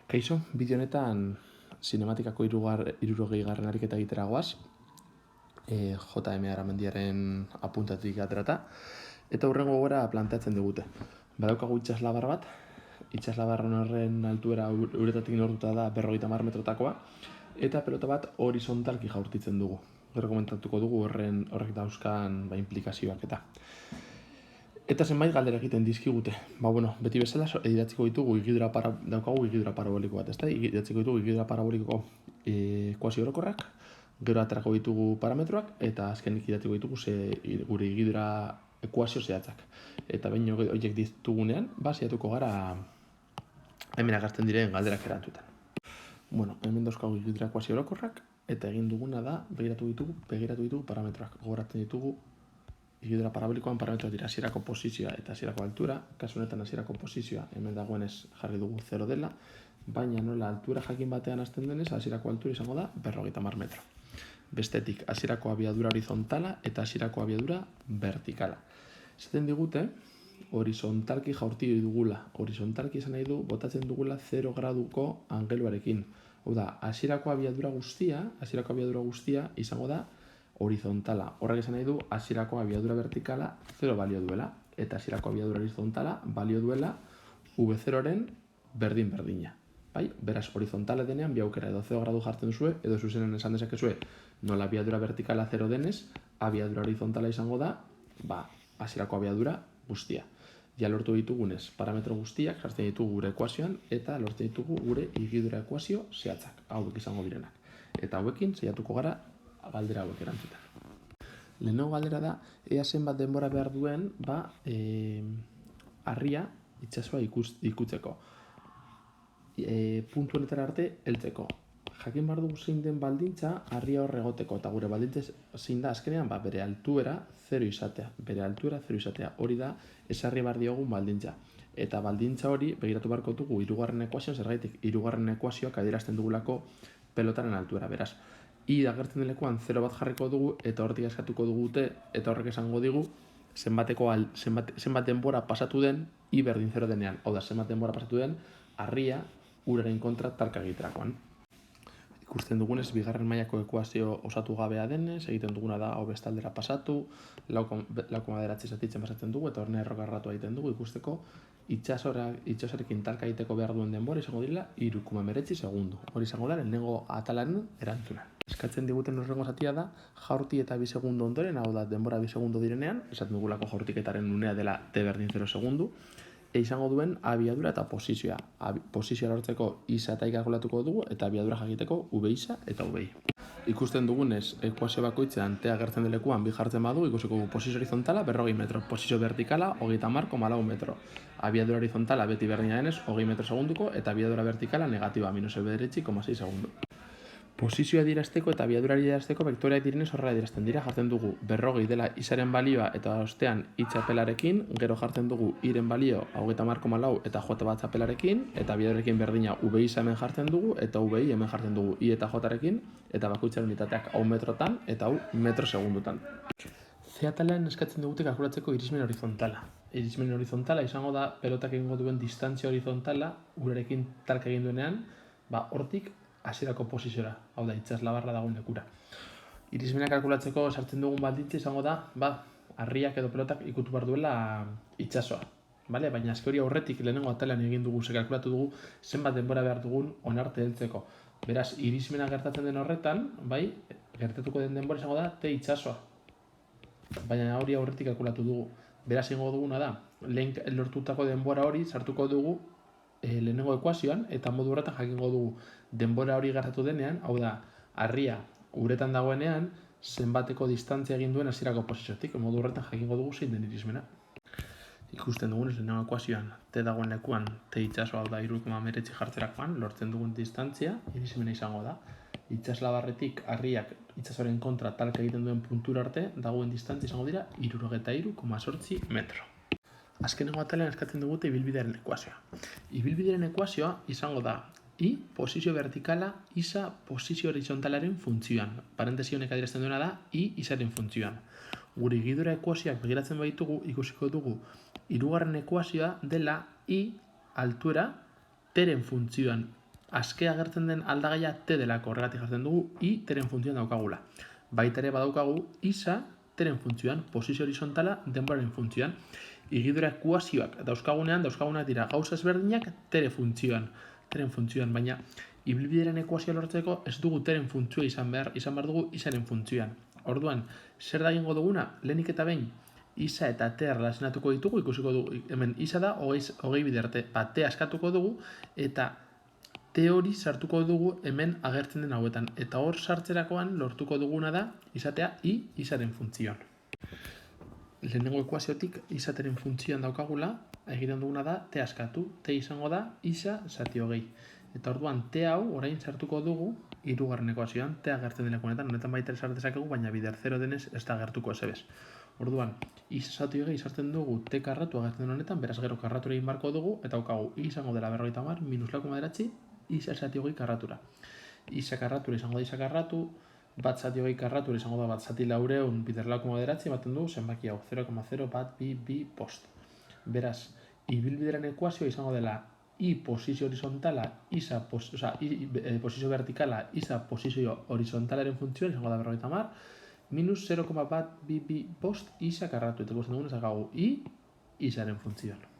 Kaixo, bideo honetan sinematikako 60. ariketa egitera goaz, J.M. Aramendiaren apuntatik aterata, eta hurrengo gora planteatzen digute. Badaukagu itxaslabar bat, itxaslabar horren altuera uretatik nortuta da 50 metrotakoa, eta pelota bat horizontalki jaurtitzen dugu. Gero komentatuko dugu horrek dauzkan implikazioak eta. Eta zenbait galdera egiten dizkigute. Beti bezala idatziko ditugu daukagu igidura paraboliko bat, ezta? Idatziko ditugu igidura paraboliko ekuazio orokorrak, gero aterako ditugu parametroak, eta azkenik idatziko ditugu gure igidura ekuazio zehatzak. Eta behin horiek ditugunean, saiatuko gara hemen agertzen diren galderak erantzuten. Hemen dauzkagu igidura ekuazio orokorrak, eta egin duguna da begiratu ditugu parametroak. Gogoratzen ditugu igidura parabolikoan parametroak dira hasierako posizioa eta hasierako altura, kasu honetan hasierako posizioa hemen dagoenez jarri dugu 0 dela, baina nola altura jakin batean hasten denez, hasierako altura izango da 50 metro. Bestetik, hasierako abiadura horizontala eta hasierako abiadura vertikala. Esaten digute, horizontalki jaurti dugula. Horizontalki esan nahi du, botatzen dugula 0 graduko angeluarekin. Hau da, hasierako abiadura guztia izango da horizontala. Horrek esan nahi du, hasierako abiadura vertikala 0 balio duela, eta hasierako abiadura horizontala balio duela V0-ren berdin-berdina. Beraz, horizontala denean, bi aukera edo 0 gradu jartzen duzue, edo zuzenen esan dezakezue, nola abiadura vertikala 0 denez, abiadura horizontala izango da, hasierako abiadura guztia. Ja lortu ditugunez, parametro guztiak jartzen ditugu gure ekuazioan, eta lortzen ditugu gure igidura ekuazio zehatzak, hauek izango direnak. Eta hauekin, saiatuko gara galdera hauek erantzuten. Lehenengo galdera da, ea zenbat denbora behar duen, harria itsasoa ikutzeko. Puntu honetara arte heltzeko. Jakin behar dugu zein den baldintza harria hor egoteko, eta gure baldintza zein da azkenean, bere altuera 0 izatea. Bere altuera 0 izatea. Hori da, ezarri behar diogun baldintza. Eta baldintza hori, begiratu beharko dugu hirugarren ekuazioan, zergatik hirugarren ekuazioak adierazten dugulako pelotaren altuera, beraz. I agertzen den lekuan 0 bat jarriko dugu, eta hortik eskatuko dugute, eta horrek esango digu, zenbat denbora pasatu den, I berdin 0 denean. Hau da, zenbat denbora pasatu den, harria uraren kontra talka egiterakoan. Ikusten dugunez, bigarren mailako ekuazio osatu gabea denez, egiten duguna da hau bestaldera pasatu, 0,9 zatitzen pasatzen dugu, eta horren errokarratu egiten dugu, ikusteko itsasoarekin talka egiteko behar duen denbora izango direla 3,9 segundu. Hori izango da, lehenengo atalaren erantzuna. Eskatzen diguten horrengo zatia da, jaurti eta 2 segundu ondoren, hau da, denbora 2 segundu direnean, esaten dugulako jaurtiketaren unea dela t berdin 0 segundu, izango duen abiadura eta posizioa. Posizioa lortzeko isa eta kalkulatuko dugu, eta abiadura jakiteko V isa eta V. Ikusten dugunez, ekuazio bakoitzean T agertzen delekuan bi jartzen badu, ikusiko posizio horizontala 40 metro, posizio vertikala 30,4 metro. Abiadura horizontala beti berdina denez 20 metro segunduko, eta abiadura vertikala negatiba -9,6 segundu. Posizioa adierazteko eta abiadura adierazteko vektoreak direnez horrela adierazten dira, jartzen dugu 40 dela isaren balioa eta ostean i txapelarekin, gero jartzen dugu iren balio 30,4 eta j bat txapelarekin, eta abiadurarekin berdina V isa hemen jartzen dugu, eta V hemen jartzen dugu i eta j-rekin, eta bakoitzaren unitateak hau metrotan eta hau metro segundutan. Zeatalean eskatzen dugute kalkulatzeko irismen horizontala. Irismen horizontala izango da pelotak egingo duen distantzia horizontala urarekin talka egin duenean, hortik hasierako posiziora, hau da, itsaslabarra dagoen lekura. Irismena kalkulatzeko sartzen dugun baldintza izango da, harriak edo pelotak ikutu behar duela itsasoa. Baina azke hori aurretik lehenengo atalean egin dugu, kalkulatu dugu zenbat denbora behar dugun onarte heltzeko. Beraz, irismena gertatzen den horretan, gertatuko den denbora izango da t itsasoa. Baina hori aurretik kalkulatu dugu. Beraz, egingo duguna da, lehen lortutako denbora hori sartuko dugu lehenengo ekuazioan, eta modu horretan jakingo dugu denbora hori gertatu denean, hau da, harria uretan dagoenean, zenbateko distantzia egin duen hasierako posiziotik, modu horretan jakingo dugu zein den irismena. Ikusten dugunez lehenengo ekuazioan, t dagoen lekuan, t itsasoa, hau da, 3,9 jartzerakoan, lortzen dugun distantzia, irismena izango da. Itsaslabarretik harriak itsasoaren kontra talka egiten duen puntura arte, dagoen distantzia izango dira 63,8 metro. Azkenengo atalean eskatzen dugute ibilbidearen ekuazioa. Ibilbidearen ekuazioa izango da I posizio vertikala isa posizio horizontalaren funtzioan. Parentesi honek adierazten duena da I isaren funtzioan. Gure igidura ekuazioak begiratzen baditugu, ikusiko dugu hirugarren ekuazioa dela I altuera teren funtzioan azke agertzen den aldagaia t delako, horregatik jartzen dugu i teren funtzioan daukagula. Baita ere badaukagu isa teren funtzioan, posizio horizontala denboraren funtzioan. Igidura ekuazioak dauzkagunak dira gauza ezberdinak teren funtzioan, baina ibilbideren ekuazioa lortzeko ez dugu teren funtzioa izan behar dugu isaren funtzioan. Orduan, zer da egingo duguna? Lehenik eta behin, isa eta t relazionatuko ditugu, ikusiko dugu, hemen isa da, hogei biderte, t askatuko dugu, eta t hori sartuko dugu hemen agertzen den hauetan. Eta hor sartzerakoan lortuko duguna da, izatea isaren funtzioan. Lehenengo ekuaziotik isateren funtzioan daukagula, egiten duguna da, t askatu, t izango da, isa zati hogei. Eta orduan, t hau orain sartuko dugu, hirugarren ekuazioan, t agertzen den lekunetan, honetan baita sart dezakegu, baina bider 0 denez ez da agertuko ezebez. Orduan, isa zati hogei sartzen dugu t karratu agertzen den honetan, beraz gero karratura egin barko dugu, eta daukagu i izango dela 50 minus lau koma bederatzi, isa zati hogei karratura. Isa karratura izango da isa karratu, bat zati hogei karratura izango da bat zati laureun bider lau koma bederatzi, ematen du zenbaki hau, 0,0 bat bi post. Beraz, ibilbideren ekuazioa izango dela i posizio horizontala, posizio vertikala, isa posizio horizontalaren funtzioan, izango da 50, minus 0,1 bat bi post isa karratu. Eta ikusten dugun ezagagu i isaren funtzioan.